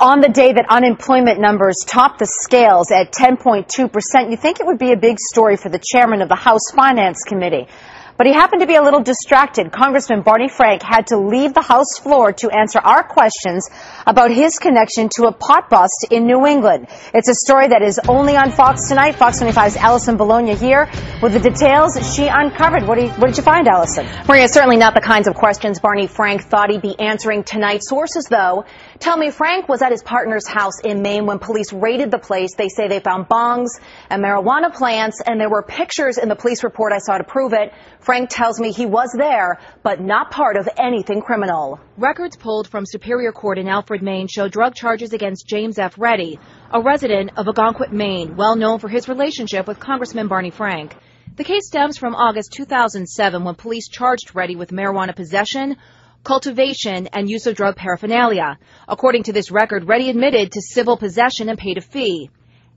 On the day that unemployment numbers topped the scales at 10.2%, you think it would be a big story for the chairman of the House Finance Committee. But he happened to be a little distracted. Congressman Barney Frank had to leave the House floor to answer our questions about his connection to a pot bust in New England. It's a story that is only on Fox tonight. Fox 25's Allison Bologna here with the details she uncovered. What did you find, Allison? Maria, certainly not the kinds of questions Barney Frank thought he'd be answering tonight. Sources, though, tell me Frank was at his partner's house in Maine when police raided the place. They say they found bongs and marijuana plants, and there were pictures in the police report I saw to prove it. Frank tells me he was there, but not part of anything criminal. Records pulled from Superior Court in Alfred, Maine, show drug charges against James F. Reddy, a resident of Algonquin, Maine, well known for his relationship with Congressman Barney Frank. The case stems from August 2007 when police charged Reddy with marijuana possession, cultivation, and use of drug paraphernalia. According to this record, Reddy admitted to civil possession and paid a fee.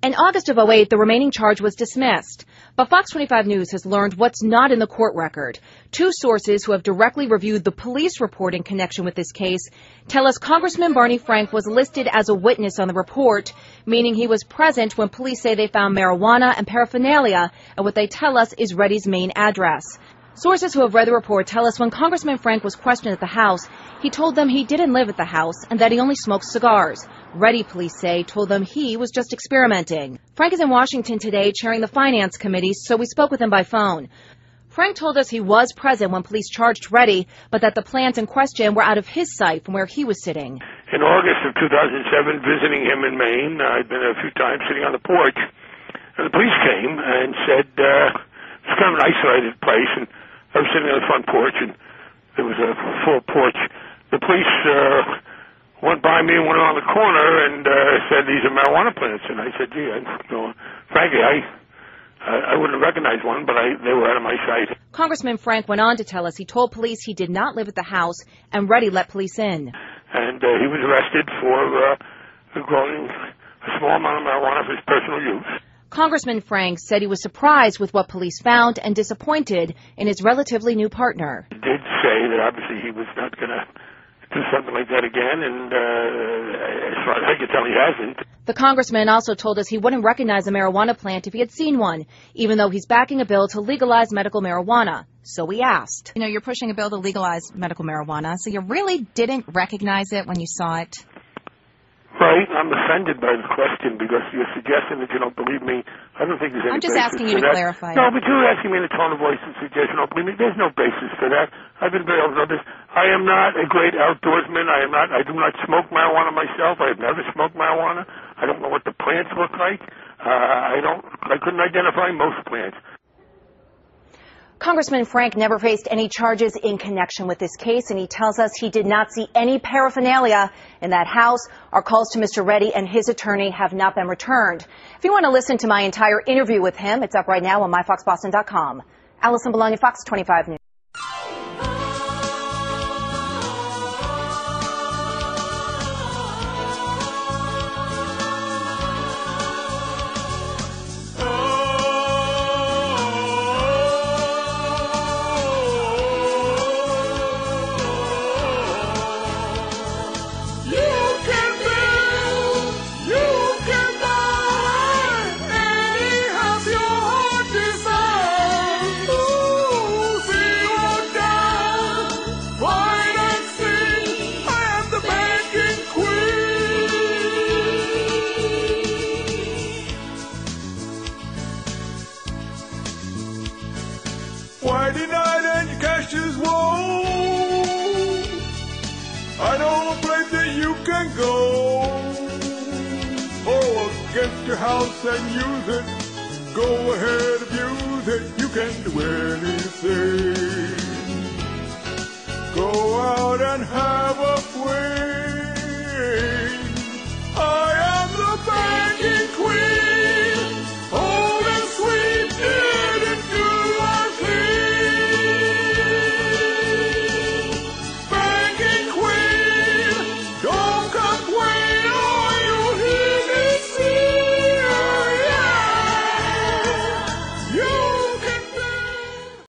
In August of 2008, the remaining charge was dismissed. But Fox 25 News has learned what's not in the court record. Two sources who have directly reviewed the police report in connection with this case tell us Congressman Barney Frank was listed as a witness on the report, meaning he was present when police say they found marijuana and paraphernalia at what they tell us is Reddy's main address. Sources who have read the report tell us when Congressman Frank was questioned at the House, he told them he didn't live at the house and that he only smoked cigars. Reddy, police say, told them he was just experimenting. Frank is in Washington today chairing the Finance Committee, so we spoke with him by phone. Frank told us he was present when police charged Reddy, but that the plants in question were out of his sight from where he was sitting. In August of 2007, visiting him in Maine, I'd been a few times sitting on the porch, and the police came and said, it's kind of an isolated place, and I was sitting on the front porch, and there was a full porch. The police went by me and went around the corner and said, these are marijuana plants. And I said, gee, frankly, I wouldn't have recognized one, but they were out of my sight. Congressman Frank went on to tell us he told police he did not live at the house, and Reddy let police in. And he was arrested for growing a small amount of marijuana for his personal use. Congressman Frank said he was surprised with what police found and disappointed in his relatively new partner. He did say that obviously he was not going to do something like that again, and as far as I can tell, he hasn't. The congressman also told us he wouldn't recognize a marijuana plant if he had seen one, even though he's backing a bill to legalize medical marijuana. So we asked. You know, you're pushing a bill to legalize medical marijuana, so you really didn't recognize it when you saw it? Right. I'm offended by the question because you're suggesting that you don't believe me. I don't think there's any basis for that. I'm just asking you to clarify. No, but you're asking me in a tone of voice and suggesting you don't believe me. There's no basis for that. I've been very open about this. I am not a great outdoorsman. I do not smoke marijuana myself. I have never smoked marijuana. I don't know what the plants look like. I couldn't identify most plants. Congressman Frank never faced any charges in connection with this case, and he tells us he did not see any paraphernalia in that house. Our calls to Mr. Reddy and his attorney have not been returned. If you want to listen to my entire interview with him, it's up right now on myfoxboston.com. Allison Bologna, Fox 25 News. Friday night and your cash is low. I know a place that you can go. Oh, against your house and use it. Go ahead, abuse it. You can do it.